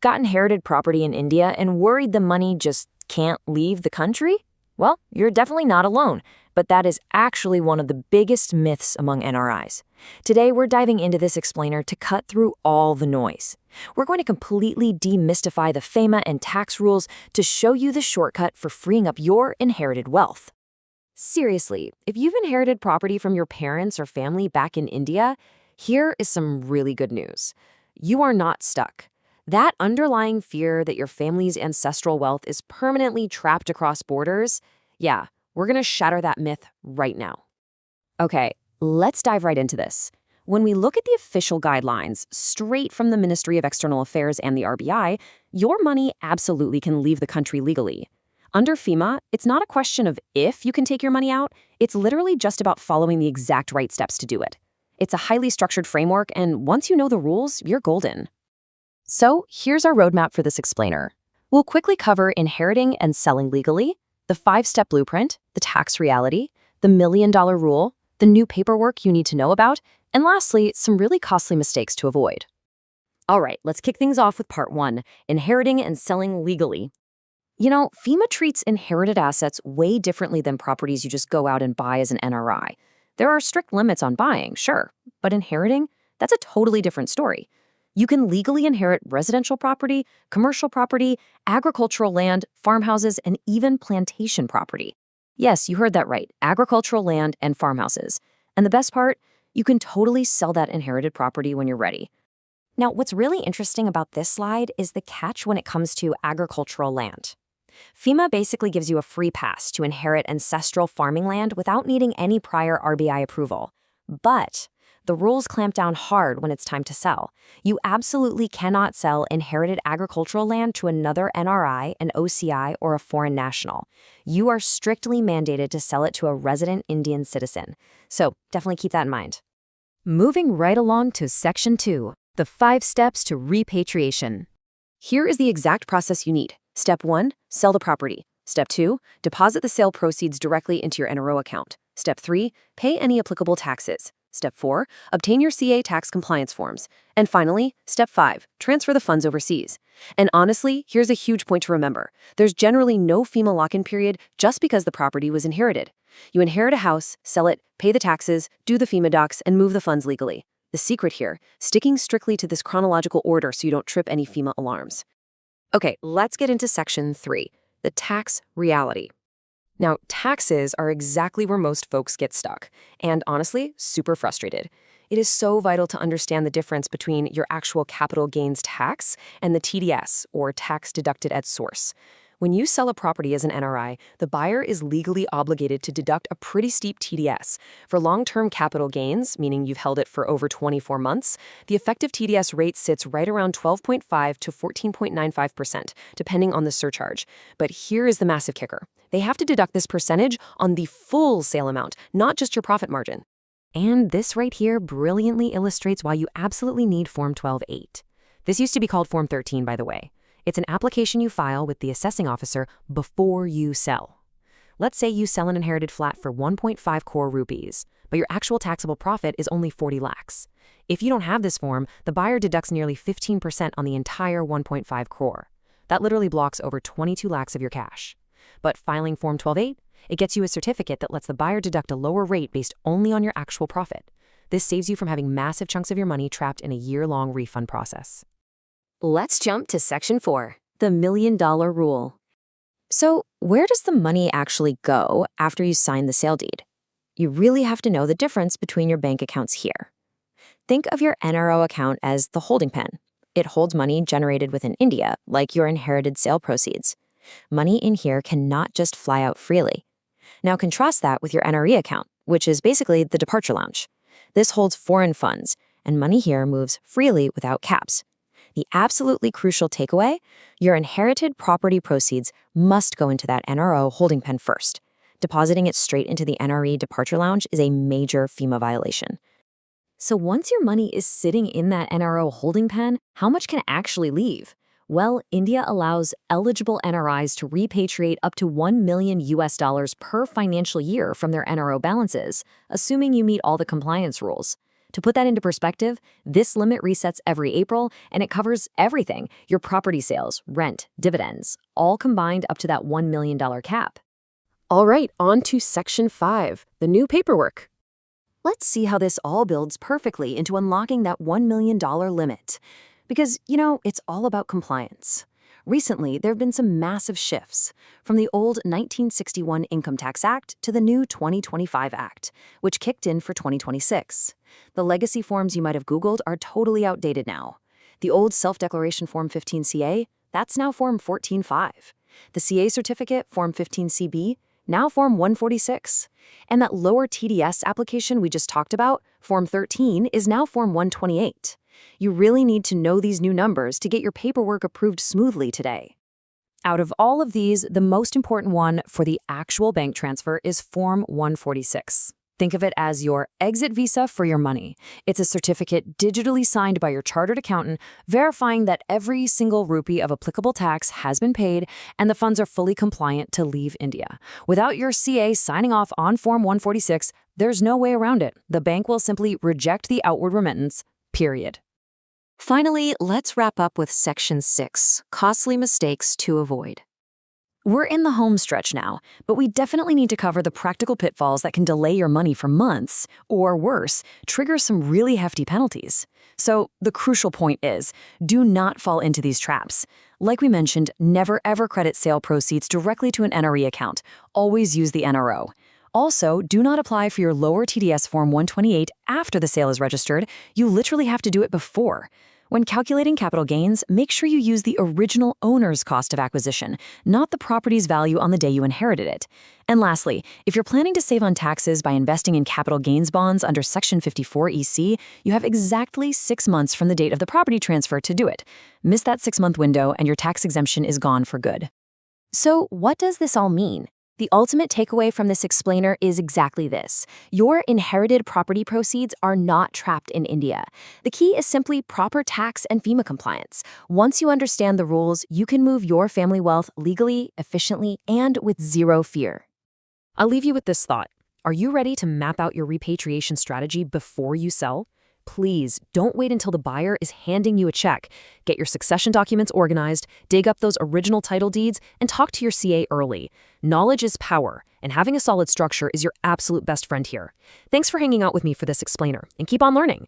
got inherited property in India and worried the money just can't leave the country? Well, you're definitely not alone, but that is actually one of the biggest myths among NRIs. Today, we're diving into this explainer to cut through all the noise. We're going to completely demystify the FEMA and tax rules to show you the shortcut for freeing up your inherited wealth. Seriously, if you've inherited property from your parents or family back in India, here is some really good news. You are not stuck. That underlying fear that your family's ancestral wealth is permanently trapped across borders, yeah, we're going to shatter that myth right now. Okay, let's dive right into this. When we look at the official guidelines, straight from the Ministry of External Affairs and the RBI, your money absolutely can leave the country legally. Under FEMA, it's not a question of if you can take your money out, it's literally just about following the exact right steps to do it. It's a highly structured framework, and once you know the rules, you're golden. So here's our roadmap for this explainer. We'll quickly cover inheriting and selling legally, the 5-step blueprint, the tax reality, the $1 million rule, the new paperwork you need to know about, and lastly, some really costly mistakes to avoid. All right, let's kick things off with part 1, inheriting and selling legally. You know, FEMA treats inherited assets way differently than properties you just go out and buy as an NRI. There are strict limits on buying, sure, but inheriting, that's a totally different story. You can legally inherit residential property, commercial property, agricultural land, farmhouses, and even plantation property. Yes, you heard that right, agricultural land and farmhouses. And the best part, you can totally sell that inherited property when you're ready. Now, what's really interesting about this slide is the catch when it comes to agricultural land. FEMA basically gives you a free pass to inherit ancestral farming land without needing any prior RBI approval. But the rules clamp down hard when it's time to sell. You absolutely cannot sell inherited agricultural land to another NRI, an OCI, or a foreign national. You are strictly mandated to sell it to a resident Indian citizen. So definitely keep that in mind. Moving right along to Section 2, the 5 steps to repatriation. Here is the exact process you need. Step 1, sell the property. Step 2, deposit the sale proceeds directly into your NRO account. Step 3, pay any applicable taxes. Step 4, obtain your CA tax compliance forms. And finally, Step 5, transfer the funds overseas. And honestly, here's a huge point to remember. There's generally no FEMA lock-in period just because the property was inherited. You inherit a house, sell it, pay the taxes, do the FEMA docs, and move the funds legally. The secret here, sticking strictly to this chronological order so you don't trip any FEMA alarms. Okay, let's get into Section 3, the tax reality. Now, taxes are exactly where most folks get stuck, and honestly, super frustrated. It is so vital to understand the difference between your actual capital gains tax and the TDS, or tax deducted at source. When you sell a property as an NRI, the buyer is legally obligated to deduct a pretty steep TDS. For long-term capital gains, meaning you've held it for over 24 months, the effective TDS rate sits right around 12.5 to 14.95%, depending on the surcharge. But here is the massive kicker. They have to deduct this percentage on the full sale amount, not just your profit margin. And this right here brilliantly illustrates why you absolutely need Form 12-8. This used to be called Form 13, by the way. It's an application you file with the assessing officer before you sell. Let's say you sell an inherited flat for 1.5 crore rupees, but your actual taxable profit is only 40 lakhs. If you don't have this form, the buyer deducts nearly 15% on the entire 1.5 crore. That literally blocks over 22 lakhs of your cash. But filing Form 12-8, it gets you a certificate that lets the buyer deduct a lower rate based only on your actual profit. This saves you from having massive chunks of your money trapped in a year-long refund process. Let's jump to Section 4, the $1 million rule. So, where does the money actually go after you sign the sale deed? You really have to know the difference between your bank accounts here. Think of your NRO account as the holding pen. It holds money generated within India, like your inherited sale proceeds. Money in here cannot just fly out freely. Now contrast that with your NRE account, which is basically the departure lounge. This holds foreign funds, and money here moves freely without caps. The absolutely crucial takeaway, your inherited property proceeds must go into that NRO holding pen first. Depositing it straight into the NRE departure lounge is a major FEMA violation. So once your money is sitting in that NRO holding pen, how much can actually leave? Well, India allows eligible NRIs to repatriate up to $1 million per financial year from their NRO balances, assuming you meet all the compliance rules. To put that into perspective, this limit resets every April, and it covers everything: your property sales, rent, dividends, all combined up to that $1 million cap. All right, on to Section 5, the new paperwork. Let's see how this all builds perfectly into unlocking that $1 million limit. Because, it's all about compliance. Recently, there have been some massive shifts, from the old 1961 Income Tax Act to the new 2025 Act, which kicked in for 2026. The legacy forms you might have Googled are totally outdated now. The old Self-Declaration Form 15CA, that's now Form 14.5. The CA Certificate, Form 15CB, now Form 146. And that lower TDS application we just talked about, Form 13, is now Form 128. You really need to know these new numbers to get your paperwork approved smoothly today. Out of all of these, the most important one for the actual bank transfer is Form 146. Think of it as your exit visa for your money. It's a certificate digitally signed by your chartered accountant, verifying that every single rupee of applicable tax has been paid and the funds are fully compliant to leave India. Without your CA signing off on Form 146, there's no way around it. The bank will simply reject the outward remittance, period. Finally, let's wrap up with Section 6, costly mistakes to avoid. We're in the home stretch now, but we definitely need to cover the practical pitfalls that can delay your money for months, or worse, trigger some really hefty penalties. So the crucial point is, do not fall into these traps. Like we mentioned, never ever credit sale proceeds directly to an NRE account. Always use the NRO. Also, do not apply for your lower TDS Form 128 after the sale is registered. You literally have to do it before. When calculating capital gains, make sure you use the original owner's cost of acquisition, not the property's value on the day you inherited it. And lastly, if you're planning to save on taxes by investing in capital gains bonds under Section 54 EC, you have exactly 6 months from the date of the property transfer to do it. Miss that 6-month window and your tax exemption is gone for good. So what does this all mean? The ultimate takeaway from this explainer is exactly this. Your inherited property proceeds are not trapped in India. The key is simply proper tax and FEMA compliance. Once you understand the rules, you can move your family wealth legally, efficiently, and with zero fear. I'll leave you with this thought. Are you ready to map out your repatriation strategy before you sell? Please don't wait until the buyer is handing you a check. Get your succession documents organized, dig up those original title deeds, and talk to your CA early. Knowledge is power, and having a solid structure is your absolute best friend here. Thanks for hanging out with me for this explainer, and keep on learning.